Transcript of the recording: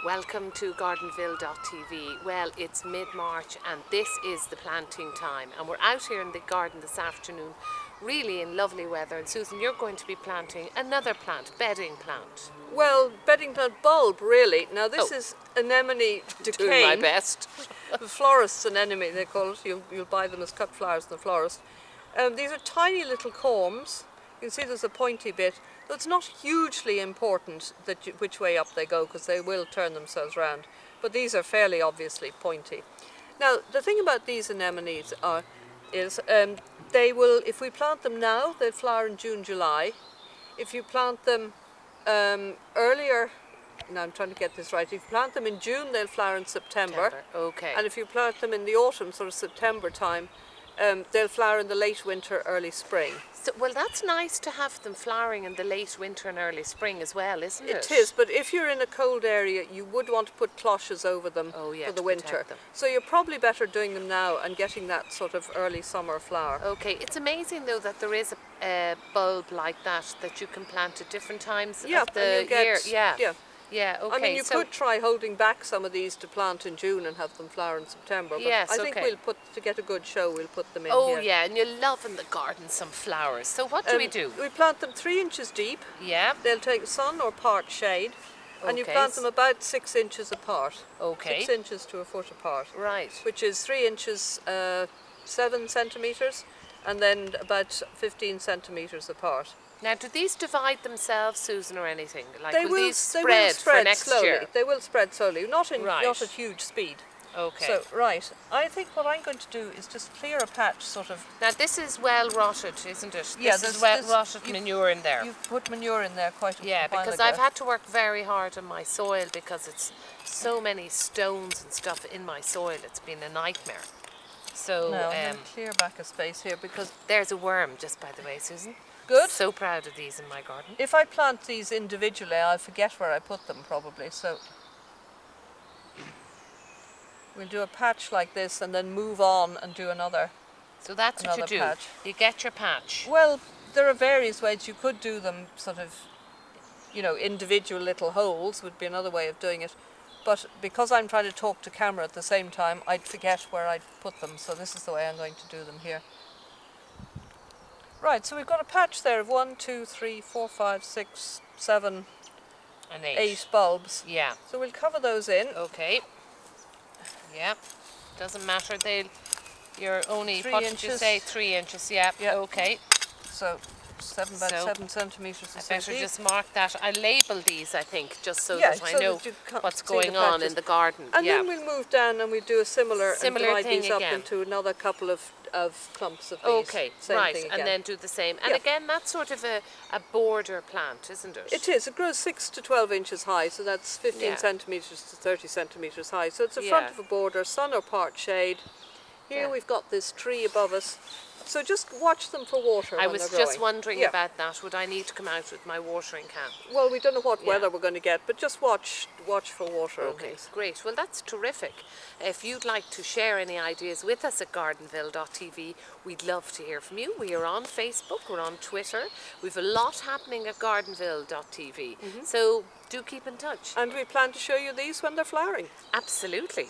Welcome to Gardenville.tv. Well, it's mid-March and this is the planting time, and we're out here in the garden this afternoon, really in lovely weather. And Susan, you're going to be planting another plant, bedding plant. Well, bedding plant bulb, really. Now this is Anemone De Caen. Doing my best. The florist's anemone, they call it. You'll buy them as cut flowers in the florist. These are tiny little corms. You can see there's a pointy bit. So it's not hugely important which way up they go, because they will turn themselves round. But these are fairly obviously pointy. Now, the thing about these anemones is they will, if we plant them now, they'll flower in June, July. If you plant them earlier, now I'm trying to get this right, if you plant them in June, they'll flower in September. Okay. And if you plant them in the autumn, sort of September time, they'll flower in the late winter, early spring. So, well, that's nice to have them flowering in the late winter and early spring as well, isn't it? It is, but if you're in a cold area, you would want to put cloches over them for the winter. So you're probably better doing them now and getting that sort of early summer flower. Okay, it's amazing though that there is a bulb like that you can plant at different times of the year. Yeah, okay. I mean, you could try holding back some of these to plant in June and have them flower in September. But yes, I think to get a good show, we'll put them in here. Oh yeah, and you love in the garden some flowers. So what do we do? We plant them 3 inches deep. Yeah. They'll take sun or part shade. Okay. And you plant them about 6 inches apart. Okay. 6 inches to a foot apart. Right. Which is 3 inches, 7 centimetres, and then about 15 centimetres apart. Now, do these divide themselves, Susan, or anything? Like, they will these spread, they will spread for next slowly. year? They will spread slowly, not at huge speed. Okay. So, right, I think what I'm going to do is just clear a patch, sort of. Now, this is well rotted, isn't it? Yeah, this is well rotted manure in there. You've put manure in there quite a while because ago. I've had to work very hard on my soil because it's so many stones and stuff in my soil. It's been a nightmare. So, now, I'm going to clear back a space here because there's a worm, just by the way, Susan. Good. So proud of these in my garden. If I plant these individually, I'll forget where I put them probably. So we'll do a patch like this and then move on and do another. So that's what you do. Patch. You get your patch. Well, there are various ways. You could do them sort of, individual little holes would be another way of doing it. But because I'm trying to talk to camera at the same time, I'd forget where I'd put them. So this is the way I'm going to do them here. Right, so we've got a patch there of 1, 2, 3, 4, 5, 6, 7, and 8 bulbs. Yeah. So we'll cover those in. Okay. Yeah. Doesn't matter. You're only 3 what inches. did you say? 3 inches. Yeah. Okay. So 7 centimeters. I better just mark that. I label these, I think, just so that I know what's going on in the garden. And then we'll move down and we'll do a similar and divide thing these up again. into another couple of clumps of these. Okay, right, and then do the same. And again, that's sort of a border plant, isn't it? It is. It grows 6 to 12 inches high, so that's 15 centimetres to 30 centimetres high. So it's a front of a border, sun or part shade. Here we've got this tree above us. So just watch them for water. I was just wondering about that. Would I need to come out with my watering can? Well, we don't know what weather we're going to get, but just watch for water. Okay, great. Well, that's terrific. If you'd like to share any ideas with us at Gardenville.tv, we'd love to hear from you. We are on Facebook, we're on Twitter. We've a lot happening at Gardenville.tv. So do keep in touch. And we plan to show you these when they're flowering. Absolutely.